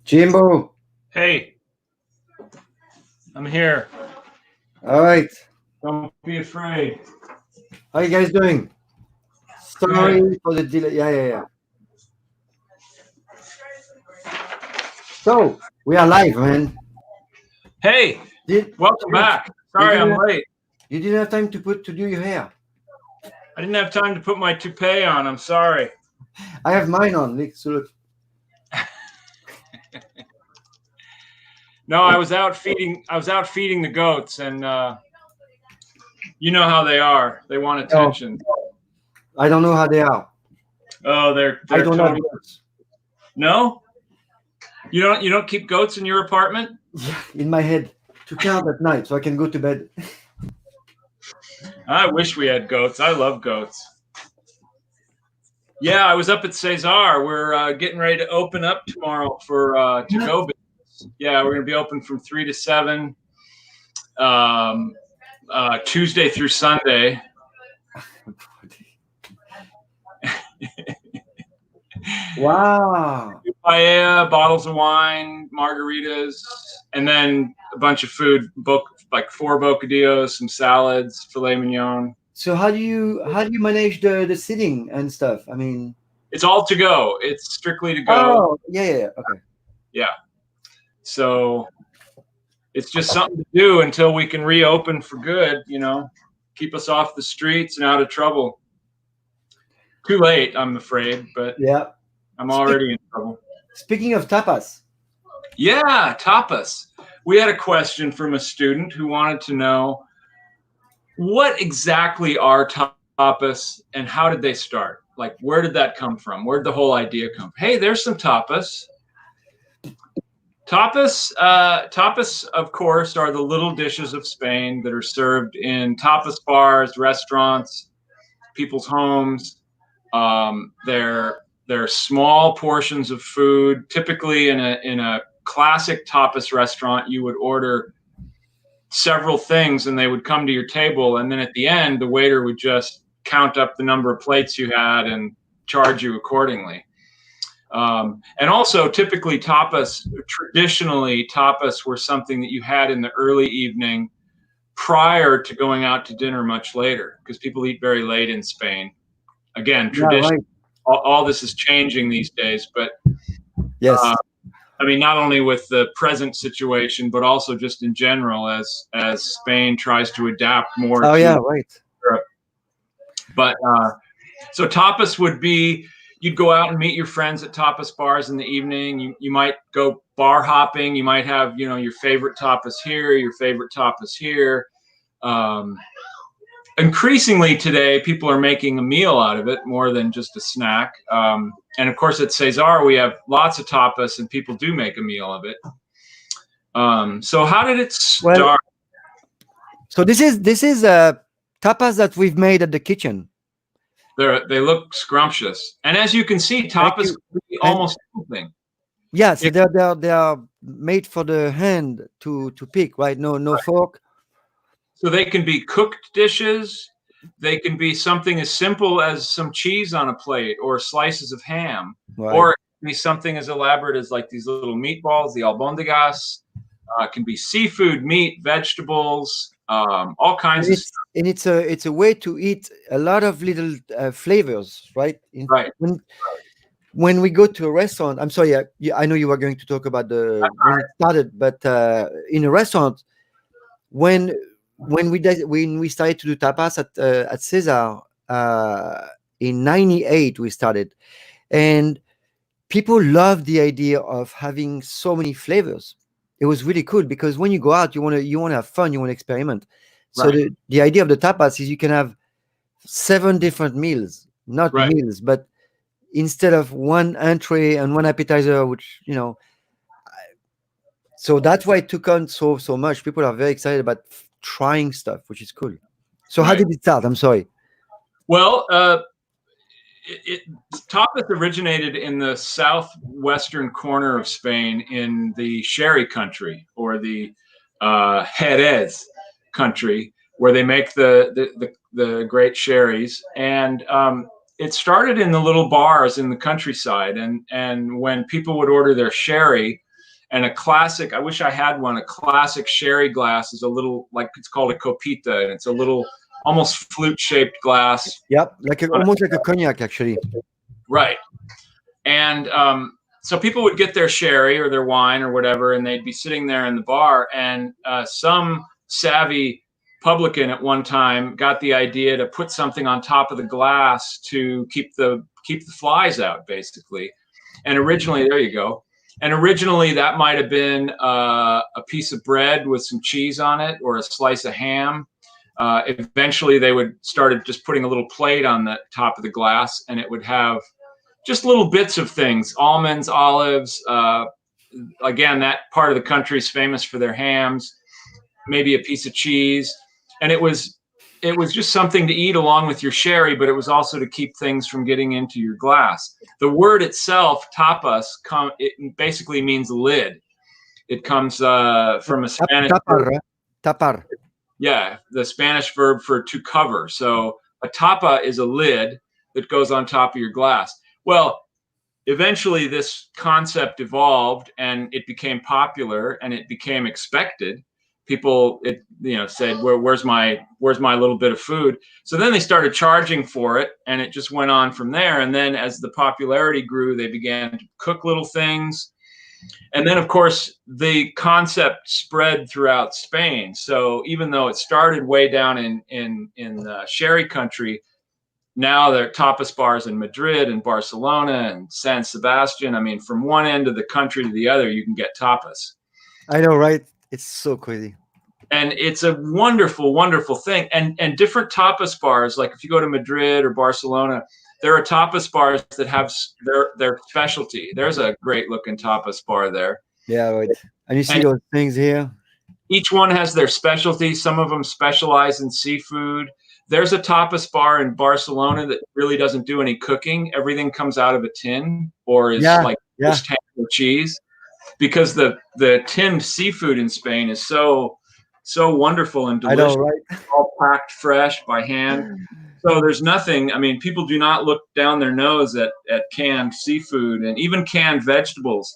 Jimbo. Hey, I'm here. All right. Don't be afraid. How you guys doing? Sorry Good. for the delay. Yeah. So we are live, man. Hey, Did welcome you, back. you Sorry didn't I'm have, late. you didn't have time to do your hair? I didn't have time to put my toupee on. I'm sorry. I have mine on. Look. No, I was out feeding. I was out feeding the goats, and you know how they are. They want No, attention. I don't know how they are. Oh, I they're don't have total. goats. No, you don't keep goats in your apartment. Yeah, in my head to count at night so I can go to bed. I wish we had goats. I love goats. Yeah, I was up at Cesar. We're getting ready to open up tomorrow for to What? go. Yeah, we're going to be open from 3 to 7, um, Tuesday through Sunday. Wow. Paella, bottles of wine, margaritas, and then a bunch of food. Like 4 bocadillos, some salads, filet mignon. So how do you manage the sitting and stuff? I mean, It's all to go. It's strictly to go. oh yeah. Okay. Yeah. So it's just something to do until we can reopen for good. Keep us off the streets and out of trouble. Too late, I'm afraid, but Yeah. I'm Speak, already in trouble. speaking of tapas. Yeah, tapas. We had a question from a student who wanted to know what exactly are tapas and how did they start? Like, where did that come from? Where did the whole idea come from? Hey, there's some tapas. Tapas, of course, are the little dishes of Spain that are served in tapas bars, restaurants, people's homes. They're small portions of food. Typically, in a classic tapas restaurant, you would order several things, and they would come to your table, and then at the end, the waiter would just count up the number of plates you had and charge you accordingly. And also, typically, traditionally, tapas were something that you had in the early evening prior to going out to dinner much later, because people eat very late in Spain. Again, Yeah, tradition. right. All this is changing these days, but Yes. I mean, not only with the present situation, but also just in general, as Spain tries to adapt more Oh to yeah, right. Europe. But so tapas would be, you'd go out and meet your friends at tapas bars in the evening. You might go bar hopping. You might have your favorite tapas here, your favorite tapas here. Um, Increasingly today, people are making a meal out of it more than just a snack. And of course, at Cesar, we have lots of tapas, and people do make a meal of it. So how did it Well, start? so this is tapas that we've made at the kitchen. They look scrumptious, and as you can see, Thank tapas you. can be And almost anything. yeah, so It, they are made for the hand to pick, right? No fork. so they can be cooked dishes. They can be something as simple as some cheese on a plate or slices of ham, Right. or it can be something as elaborate as like these little meatballs, the albondigas. It can be seafood, meat, vegetables, all kinds And of it's stuff. and it's a way to eat a lot of little flavors, right? Right. When we go to a restaurant, I'm sorry, I know you were going to talk about the when it started, but in a restaurant, when when we started to do tapas at Cesar in '98, we started, and people loved the idea of having so many flavors. It was really cool because when you go out, you want to have fun, you want to experiment. So Right. the idea of the tapas is you can have 7 different meals, not Right. meals, but instead of one entree and one appetizer, which so that's why it took on so much. People are very excited about trying stuff, which is cool. So how Right. did it start? I'm sorry. Well, tapas originated in the southwestern corner of Spain, in the sherry country, or the Jerez country, where they make the great sherries. And it started in the little bars in the countryside, and when people would order their sherry, and a classic, I wish I had one, a classic sherry glass is a little, like, it's called a copita, and it's a little almost flute shaped glass. Yep, almost like a cognac, actually. Right. And so people would get their sherry or their wine or whatever, and they'd be sitting there in the bar, and some savvy publican at one time got the idea to put something on top of the glass to keep the flies out, basically. And originally, there you go. And originally, that might have been a piece of bread with some cheese on it, or a slice of ham. Eventually, they would started just putting a little plate on the top of the glass, and it would have just little bits of things: almonds, olives. Again, that part of the country is famous for their hams. Maybe a piece of cheese, and it was just something to eat along with your sherry, but it was also to keep things from getting into your glass. The word itself, tapas, it basically means lid. It comes from a Spanish tapar. Tapar. Yeah, the Spanish verb for to cover. So a tapa is a lid that goes on top of your glass. Well, eventually this concept evolved, and it became popular, and it became expected. People, said, where's my little bit of food? So then they started charging for it, and it just went on from there. And then as the popularity grew, they began to cook little things. And then, of course, the concept spread throughout Spain. So even though it started way down in sherry country, now there are tapas bars in Madrid and Barcelona and San Sebastian. I mean, from one end of the country to the other, you can get tapas. I know, right? It's so crazy. And it's a wonderful, wonderful thing. And different tapas bars, like if you go to Madrid or Barcelona, there are tapas bars that have their specialty. There's a great looking tapas bar there. Yeah, right. And you see those things here? Each one has their specialty. Some of them specialize in seafood. There's a tapas bar in Barcelona that really doesn't do any cooking. Everything comes out of a tin or is just ham or cheese, because the tinned seafood in Spain is so wonderful and delicious. I know, right? All packed fresh by hand. So there's nothing. I mean, people do not look down their nose at canned seafood and even canned vegetables.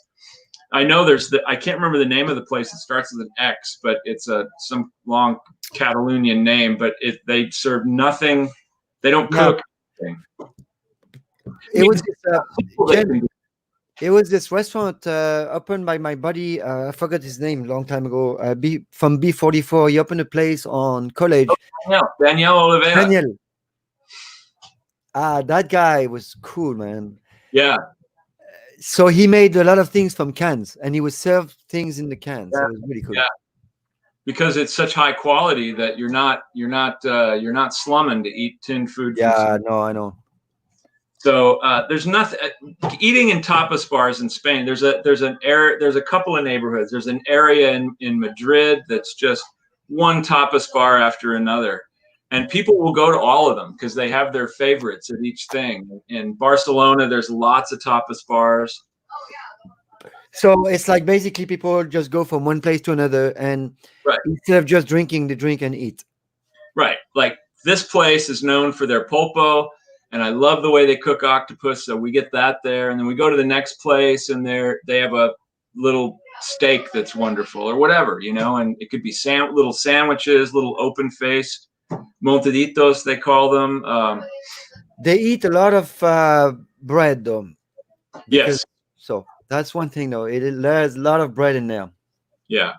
I know I can't remember the name of the place. It starts with an X, but it's some long Catalonian name. But they serve nothing. They don't cook anything. It was this restaurant opened by my buddy. I forgot his name a long time ago. From B44, he opened a place on College. Daniel Oliveira. Daniel. That guy was cool, man. Yeah. So he made a lot of things from cans, and he would serve things in the cans. Yeah. So it was really cool. Yeah. Because it's such high quality that you're not slumming to eat tinned food. Yeah, no, I know. So there's nothing eating in tapas bars in Spain. There's a couple of neighborhoods. There's an area in Madrid that's just one tapas bar after another, and people will go to all of them because they have their favorites at each thing. In Barcelona, there's lots of tapas bars. So it's like basically people just go from one place to another, and instead of just drinking, they drink and eat. Right. Like this place is known for their pulpo. And I love the way they cook octopus, so we get that there. And then we go to the next place, and they have a little steak that's wonderful, or whatever, And it could be little sandwiches, little open-faced montaditos, they call them. They eat a lot of bread, though. Yes. So that's one thing, though. There's a lot of bread in there. Yeah.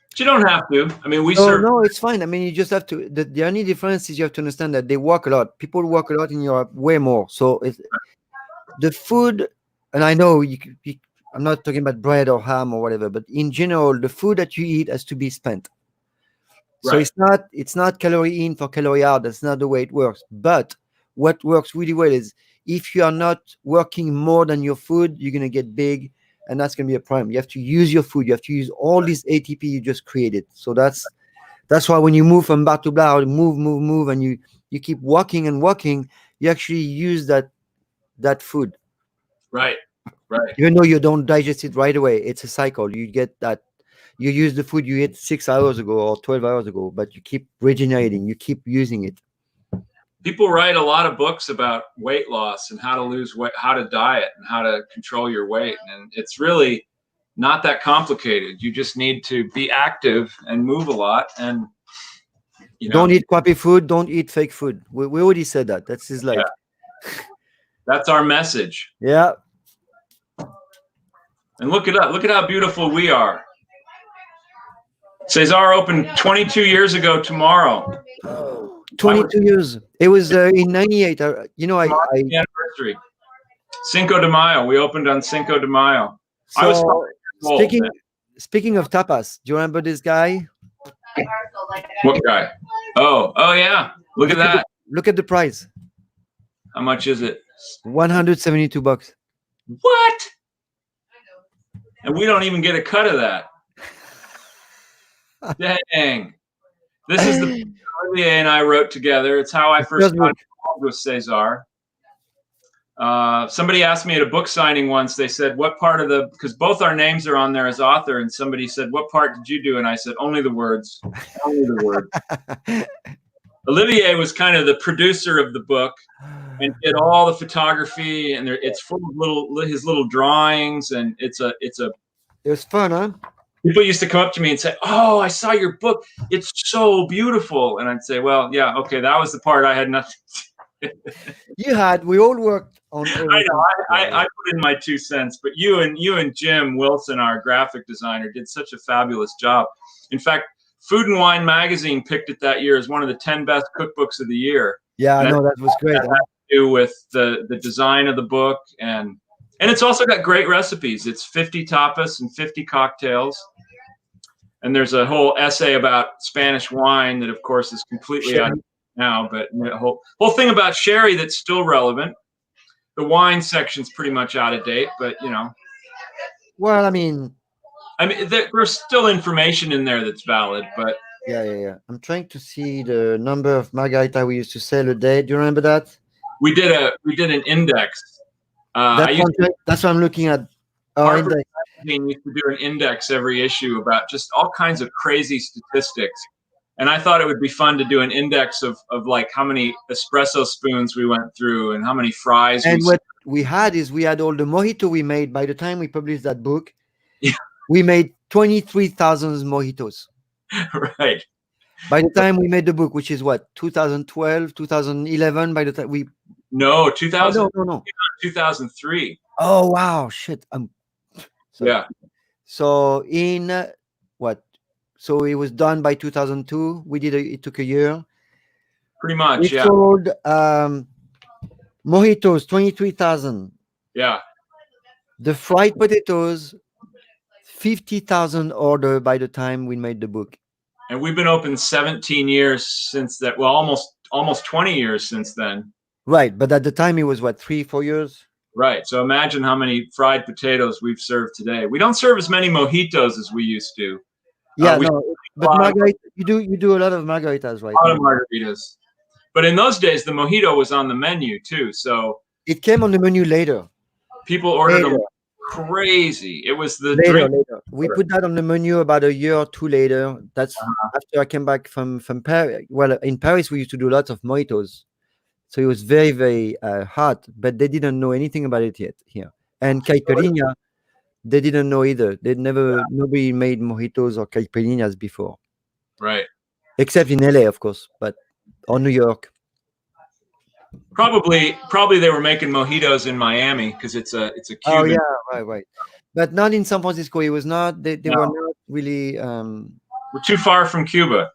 But you don't have to. I mean, No, it's fine. I mean, you just have to. The only difference is you have to understand that they walk a lot. People walk a lot in Europe, way more. So the food, and I know I'm not talking about bread or ham or whatever, but in general, the food that you eat has to be spent. So it's not calorie in for calorie out. That's not the way it works. But what works really well is if you are not working more than your food, you're gonna get big. And that's going to be a problem. You have to use your food. You have to use all this ATP you just created. So that's why when you move from bar to bar, move, and you keep walking and walking, you actually use that food. Right. Even though you don't digest it right away, it's a cycle. You get that. You use the food you ate 6 hours ago or 12 hours ago, but you keep regenerating. You keep using it. people write a lot of books about weight loss and how to lose weight, how to diet, and how to control your weight. And it's really not that complicated. You just need to be active and move a lot. And don't eat crappy food. Don't eat fake food. We already said that. That's his like. Yeah. That's our message. Yeah. And look at us. Look at how beautiful we are. Cesar opened 22 years ago tomorrow. 22 years. It was in 98. Anniversary. Cinco de Mayo. We opened on Cinco de Mayo. So, speaking of tapas, do you remember this guy? What guy? Oh yeah. Look at that. Look at the price. How much is it? $172. What? And we don't even get a cut of that. Dang. This is the Olivier and I wrote together. It's how I first got involved with Cesar. Somebody asked me at a book signing once, they said, what part of because both our names are on there as author, and somebody said, what part did you do? And I said, only the words. Only the words. Olivier was kind of the producer of the book and did all the photography, and it's full of his little drawings, and it was fun, huh? People used to come up to me and say, oh, I saw your book. It's so beautiful. And I'd say, well, yeah, okay, that was the part I had nothing to do. We all worked on everything. I know, I put in my 2 cents, but you and Jim Wilson, our graphic designer, did such a fabulous job. In fact, Food and Wine magazine picked it that year as one of the 10 best cookbooks of the year. Yeah, I know, that was great. That had to do with the design of the book, and it's also got great recipes. It's 50 tapas and 50 cocktails. And there's a whole essay about Spanish wine that, of course, is completely out now, but the whole thing about sherry that's still relevant. The wine section's pretty much out of date, but Well, I mean, there's still information in there that's valid, but yeah. I'm trying to see the number of margarita we used to sell a day. Do you remember that? We did an index. That's what I'm looking at. Our index. Used to do an index every issue about just all kinds of crazy statistics, and I thought it would be fun to do an index of like how many espresso spoons we went through and how many fries. And what we had all the mojito we made. By the time we published that book, we made 23,000 mojitos. Right. By the time we made the book, which is what, 2012, 2011. By the time 2000. No. 2003. Oh wow, shit. Yeah. So So it was done by 2002. It took a year. Pretty much. We sold mojitos 23,000. Yeah. The fried potatoes 50,000 order by the time we made the book. And we've been open 17 years since that. Well, almost 20 years since then. Right, but at the time it was what, 3-4 years. Right. So imagine how many fried potatoes we've served today. We don't serve as many mojitos as we used to. Yeah, but margarita, you do a lot of margaritas, right? A lot of margaritas. But in those days, the mojito was on the menu too. So it came on the menu later. People ordered them crazy. It was the later. We put that on the menu about a year or two later. That's after I came back from Paris. Well, in Paris, we used to do lots of mojitos. So it was very, very hot, but they didn't know anything about it yet here. And caipirinha, they didn't know either. Nobody made mojitos or caipirinhas before. Right. Except in LA, of course, or New York. Probably they were making mojitos in Miami because it's a Cuban. Oh yeah, right. But not in San Francisco. It was not. They were not really. We're too far from Cuba.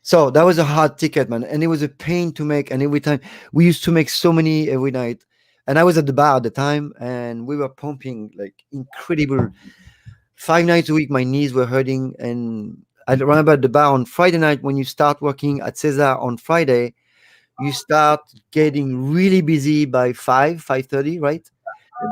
So that was a hard ticket, man, and it was a pain to make. And every time we used to make so many every night, and I was at the bar at the time, and we were pumping like incredible. 5 nights a week, my knees were hurting, and I remember at the bar on Friday night when you start working at Cesar on Friday, you start getting really busy by 5:30, right?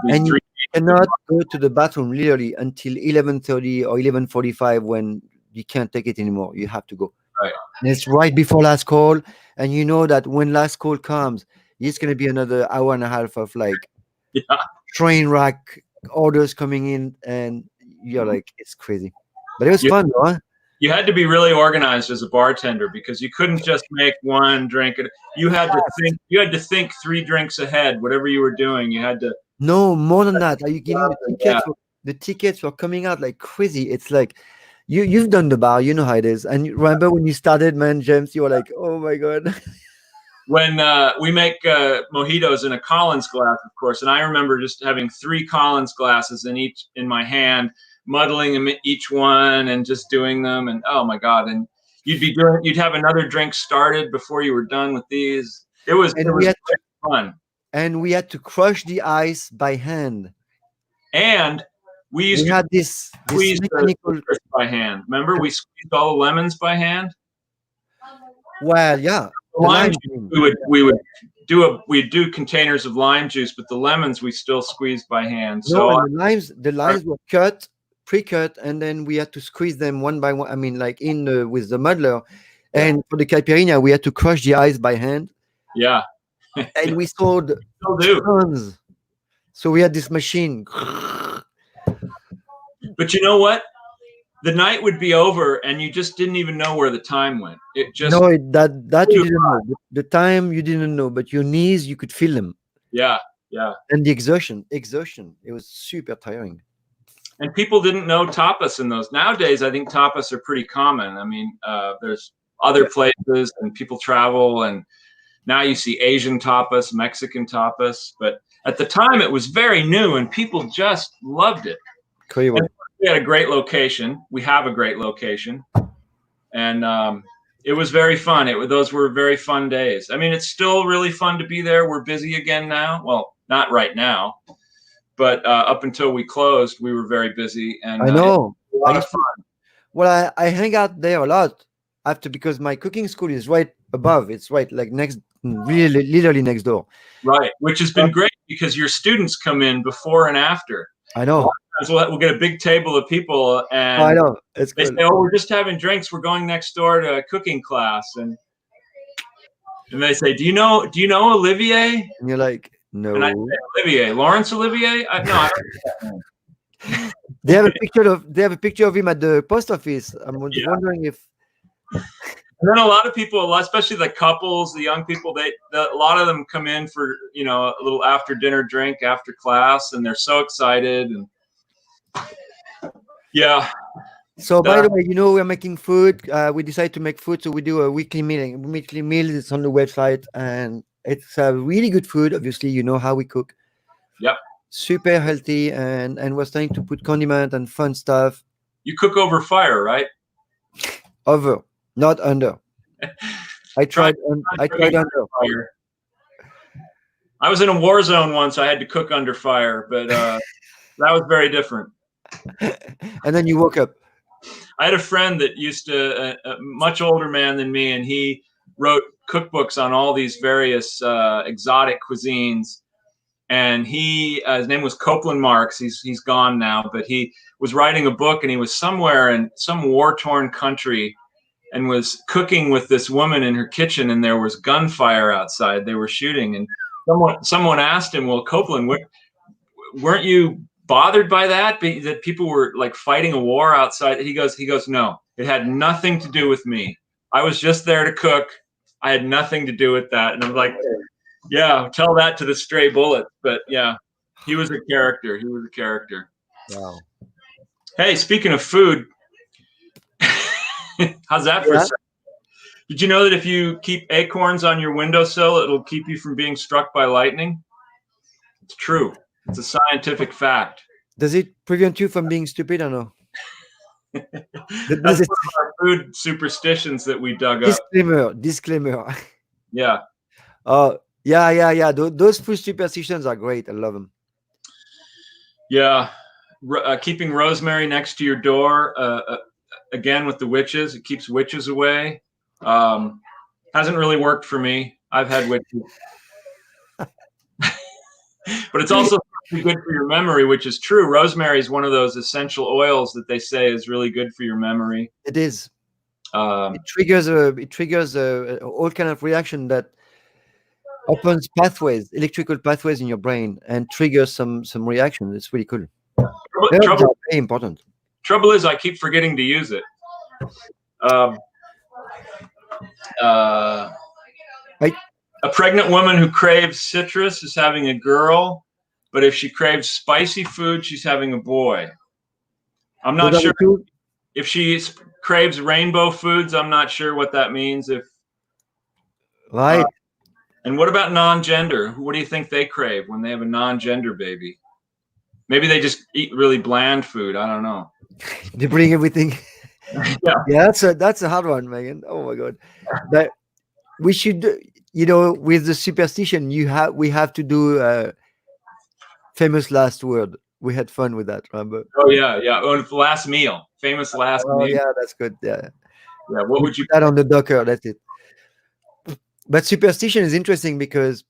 And you cannot go to the bathroom literally until 11:30 or 11:45 when you can't take it anymore. You have to go. Right. And it's right before last call, and you know that when last call comes, it's going to be another hour and a half of like train wreck orders coming in, and you're like, it's crazy. But it was fun, though, huh? You had to be really organized as a bartender because you couldn't just make one drink. You had to think. You had to think 3 drinks ahead. Whatever you were doing, you had to. No, more than that. Are you kidding? The Yeah. tickets, the tickets were coming out like crazy. It's like you've done the bar, you know how it is. And you remember when you started, man, James, you were like, oh my god. When we make mojitos in a Collins glass, of course, and I remember just having 3 Collins glasses in my hand, muddling them each one and just doing them, and oh my god! And you'd have another drink started before you were done with these. It was fun. And we had to crush the ice by hand. And we used to had this mechanical by hand. Remember, we squeezed all the lemons by hand. Well, yeah. Lime juice, we'd do containers of lime juice, but the lemons we still squeezed by hand. No, the limes were pre-cut, and then we had to squeeze them one by one. I mean, like with the muddler. And for the caipirinha, we had to crush the ice by hand. Yeah. And we sold tons. So we had this machine. But you know what? The night would be over, and you just didn't even know where the time went. It just that you didn't know. The time you didn't know, but your knees, you could feel them. Yeah. And the exertion. It was super tiring. And people didn't know tapas in those. Nowadays, I think tapas are pretty common. I mean, there's other places, and people travel, and now you see Asian tapas, Mexican tapas. But at the time, it was very new, and people just loved it. And we had a great location. We have a great location, and it was very fun. Those were very fun days. I mean, it's still really fun to be there. We're busy again now. Well, not right now, but up until we closed, we were very busy. And I know. A lot of fun. Well, I hang out there a lot because my cooking school is right above. It's right like literally next door. Right, which has been great because your students come in before and after. I know. We'll get a big table of people, and I know it's they good. say, "Oh, we're just having drinks. We're going next door to a cooking class," and they say, "Do you know Olivier?" And you're like, "No." And I say, "Olivier, Laurence Olivier?" I don't They have a picture of him at the post office. I'm wondering if. And then a lot of people, especially the couples, the young people, a lot of them come in for a little after dinner drink after class, and they're so excited. And yeah. So by the way, we're making food. We decided to make food, so we do a weekly meal. Weekly meal is on the website, and it's really good food. Obviously, you know how we cook. Yep. Super healthy, and we're starting to put condiment and fun stuff. You cook over fire, right? Over, not under. I tried under. Fire. I was in a war zone once. I had to cook under fire, but that was very different. And then you woke up. I had a friend that used to, a much older man than me, and he wrote cookbooks on all these various exotic cuisines. And his name was Copeland Marks. He's gone now, but he was writing a book, and he was somewhere in some war-torn country and was cooking with this woman in her kitchen, and there was gunfire outside. They were shooting, and someone asked him, "Well, Copeland, weren't you bothered by that people were like fighting a war outside?" He goes, "No, it had nothing to do with me. I was just there to cook. I had nothing to do with that." And I'm like, yeah, tell that to the stray bullets. But yeah, he was a character. Wow. Hey, speaking of food, how's that for a second? Did you know that if you keep acorns on your windowsill, it'll keep you from being struck by lightning? It's true. It's a scientific fact. Does it prevent you from being stupid or no? That's one of our food superstitions that we dug up. Disclaimer. Yeah. Yeah. Those food superstitions are great. I love them. Yeah. Keeping rosemary next to your door, again, with the witches, it keeps witches away. Hasn't really worked for me. I've had witches. But it's also good for your memory, which is true. Rosemary is one of those essential oils that they say is really good for your memory. It is. It triggers all kind of reaction that opens electrical pathways in your brain, and triggers some reaction. It's really cool. Very important. Trouble is, I keep forgetting to use it. Um, uh, I, a pregnant woman who craves citrus is having a girl, but if she craves spicy food, she's having a boy. I'm those not are sure the two, if she craves rainbow foods. I'm not sure what that means. If right? and what about non-gender? What do you think they crave when they have a non-gender baby? Maybe they just eat really bland food. I don't know. They bring everything. Yeah. Yeah, that's a hard one, Megan. Oh my god. But we should, with the superstition, we have to do famous last word. We had fun with that, remember? Oh yeah, yeah. Oh, and last meal, famous last Oh meal. yeah, that's good. Yeah, Yeah. What we would you? put that on the docker. That's it. But superstition is interesting because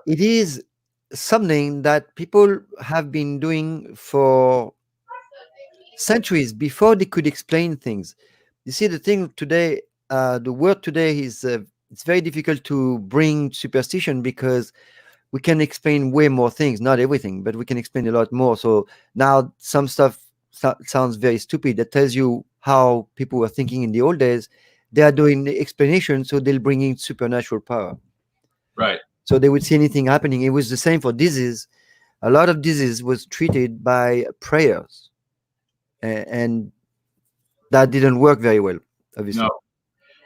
it is something that people have been doing for centuries before they could explain things. You see, the thing today, the word today is it's very difficult to bring superstition because we can explain way more things, not everything, but we can explain a lot more. So now some stuff sounds very stupid. That tells you how people were thinking in the old days. They are doing the explanation, so they'll bring in supernatural power. Right. So they would see anything happening. It was the same for disease. A lot of disease was treated by prayers, and that didn't work very well, No. obviously.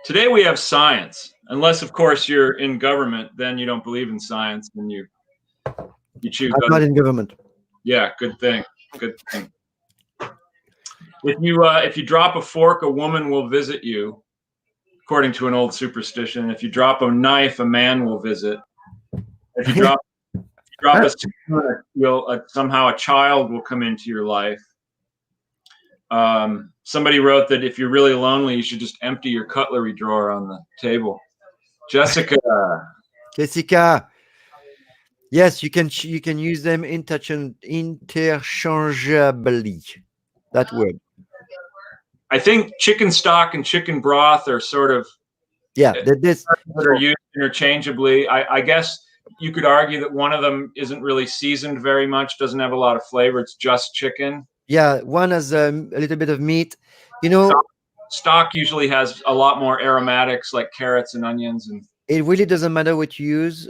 Today we have science. Unless, of course, you're in government, then you don't believe in science, and you choose I'm other. not in government. Yeah. Good thing. Good thing. If you drop a fork, a woman will visit you, according to an old superstition. If you drop a knife, a man will visit. If you drop a spoon, somehow a child will come into your life. Somebody wrote that if you're really lonely, you should just empty your cutlery drawer on the table. Jessica, Jessica, yes, you can use them interchangeably. That word. I think chicken stock and chicken broth are sort of Yeah, this. that are used interchangeably. I guess you could argue that one of them isn't really seasoned very much, doesn't have a lot of flavor. It's just chicken. Yeah, one has a little bit of meat. Stock usually has a lot more aromatics like carrots and onions and It really doesn't matter what you use.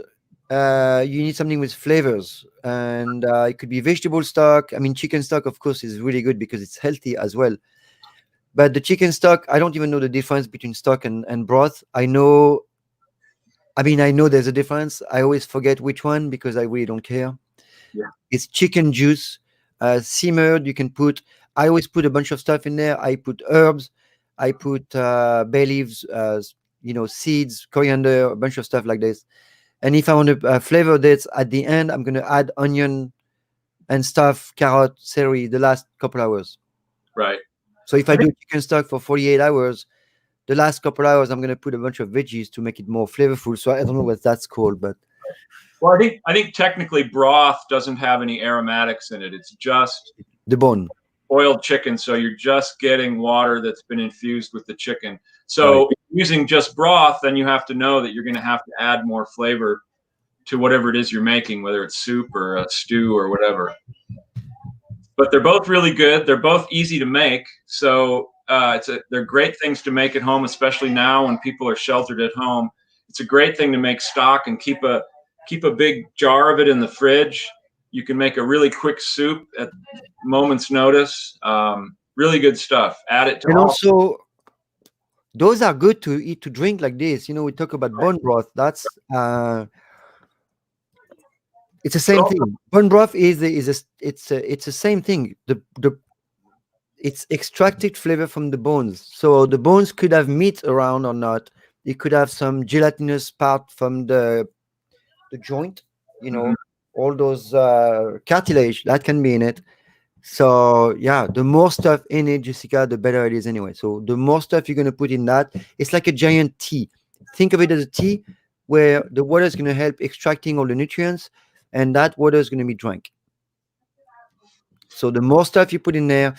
You need something with flavors, and it could be vegetable stock. I mean, chicken stock, of course, is really good because it's healthy as well. But the chicken stock, I don't even know the difference between stock and broth. I know there's a difference. I always forget which one because I really don't care. yeah. It's chicken juice, simmered. I always put a bunch of stuff in there. I put herbs, I put bay leaves, seeds, coriander, a bunch of stuff like this. And if I want to flavor this at the end, I'm going to add onion and stuff, carrot, celery, the last couple hours. Right. So if I do chicken stock for 48 hours, the last couple hours, I'm going to put a bunch of veggies to make it more flavorful. So I don't know what that's called, but Well, I think technically broth doesn't have any aromatics in it. It's just the bone. boiled chicken, so you're just getting water that's been infused with the chicken. So Right. using just broth, then you have to know that you're going to have to add more flavor to whatever it is you're making, whether it's soup or a stew or whatever. But they're both really good. They're both easy to make. So they're great things to make at home, especially now when people are sheltered at home. It's a great thing to make stock and keep a big jar of it in the fridge. You can make a really quick soup at moment's notice. Really good stuff. Add it to And all. also, those are good to eat, to drink like this. We talk about bone broth. That's it's the same thing. Bone broth it's the same thing. It's extracted flavor from the bones. So the bones could have meat around or not. It could have some gelatinous part from the joint. Mhm. All those cartilage that can be in it. So yeah, the more stuff in it, Jessica, the better it is anyway. So the more stuff you're gonna put in that, it's like a giant tea. Think of it as a tea where the water is gonna help extracting all the nutrients, and that water is gonna be drank. So the more stuff you put in there,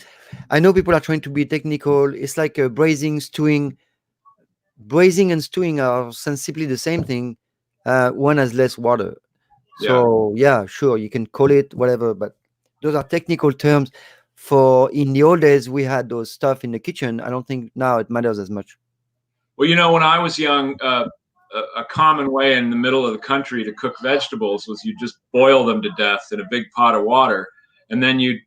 I know people are trying to be technical. It's like braising, stewing. Braising and stewing are sensibly the same thing. One has less water. Yeah. So yeah, sure, you can call it whatever, but those are technical terms. For in the old days, we had those stuff in the kitchen. I don't think now it matters as much. Well, you know, when I was young, a common way in the middle of the country to cook vegetables was you just boil them to death in a big pot of water, and then you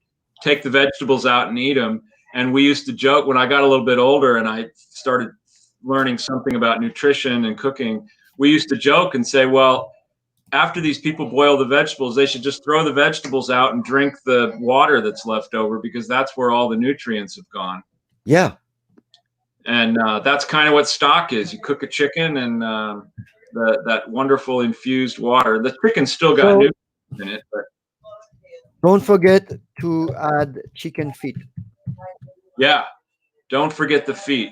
take the vegetables out and eat them. And we used to joke when I got a little bit older and I started learning something about nutrition and cooking. We used to joke and say, well, after these people boil the vegetables, they should just throw the vegetables out and drink the water that's left over, because that's where all the nutrients have gone. Yeah. And that's kind of what stock is. You cook a chicken and that wonderful infused water. The chicken still got nutrients in it, but don't forget to add chicken feet. Yeah, don't forget the feet.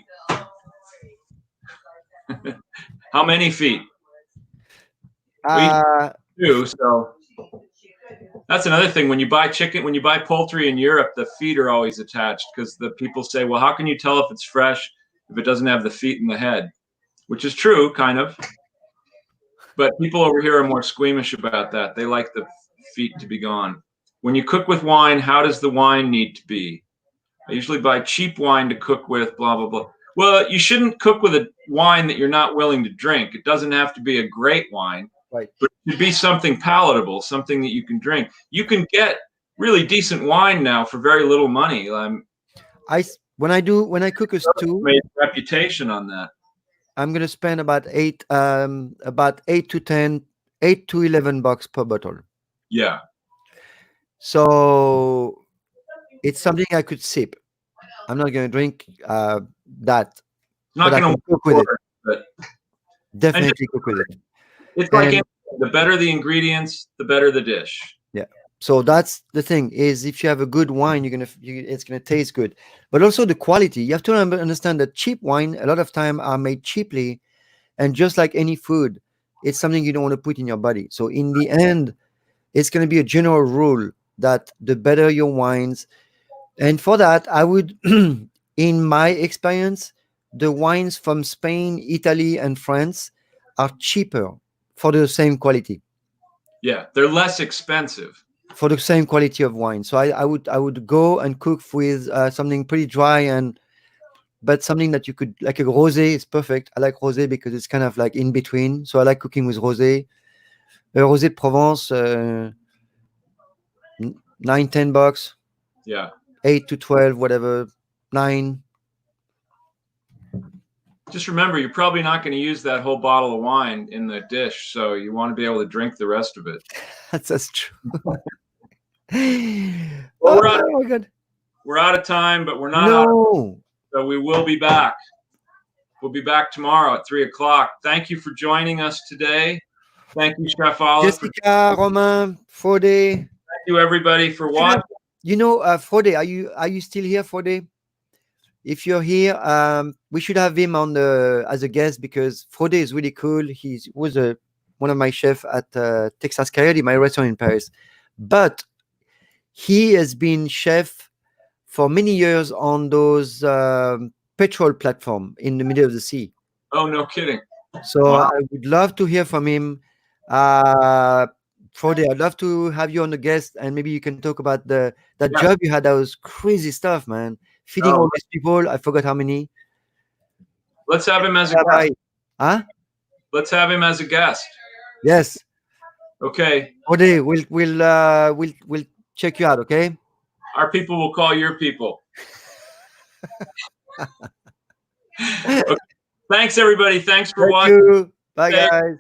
How many feet? We do. So that's another thing. When you buy chicken, when you buy poultry in Europe, the feet are always attached, because the people say, well, how can you tell if it's fresh if it doesn't have the feet and the head? Which is true, kind of. But people over here are more squeamish about that. They like the feet to be gone. When you cook with wine, how does the wine need to be? I usually buy cheap wine to cook with, blah, blah, blah. Well, you shouldn't cook with a wine that you're not willing to drink. It doesn't have to be a great wine, right? But it should be something palatable, something that you can drink. You can get really decent wine now for very little money. When I cook a stew, made a reputation on that. I'm gonna spend about $8 to $11 per bottle. Yeah. So it's something I could sip. I'm not gonna drink that. Not but I gonna can cook with it. But definitely cook with it. It's like the better the ingredients, the better the dish. Yeah. So that's the thing, is if you have a good wine, it's gonna taste good. But also the quality. You have to understand that cheap wine a lot of time are made cheaply, and just like any food, it's something you don't want to put in your body. So in the end, it's gonna be a general rule that the better your wines, and for that, I would, in my experience, the wines from Spain, Italy, and France are cheaper for the same quality. Yeah, they're less expensive for the same quality of wine. So I would go and cook with something pretty dry, but something that you could, like a rosé is perfect. I like rosé because it's kind of like in between. So I like cooking with rosé. Rosé de Provence, $9-10. Yeah. 8 to 12, whatever. 9. Just remember, you're probably not going to use that whole bottle of wine in the dish, so you want to be able to drink the rest of it. That's true. Well, we're out of time, but we're not out of time, so we will be back. We'll be back tomorrow at 3 o'clock. Thank you for joining us today. Thank you, Chef Olive. Jessica, Romain, Frode. Thank you, everybody, for watching. Frode, are you still here, Frode? If you're here, we should have him on as a guest, because Frode is really cool. He was one of my chefs at Texas Coyote, my restaurant in Paris. But he has been chef for many years on those petrol platform in the middle of the sea. Oh, no kidding. So wow. I would love to hear from him. Frode, I'd love to have you on the guest, and maybe you can talk about that job you had. That was crazy stuff, man. Feeding all these people. I forgot how many. Let's have him as a guest. Huh? Let's have him as a guest. Yes. Okay. Frode, we'll check you out. Okay. Our people will call your people. Okay. Thanks, everybody. Thanks for watching. Bye, guys.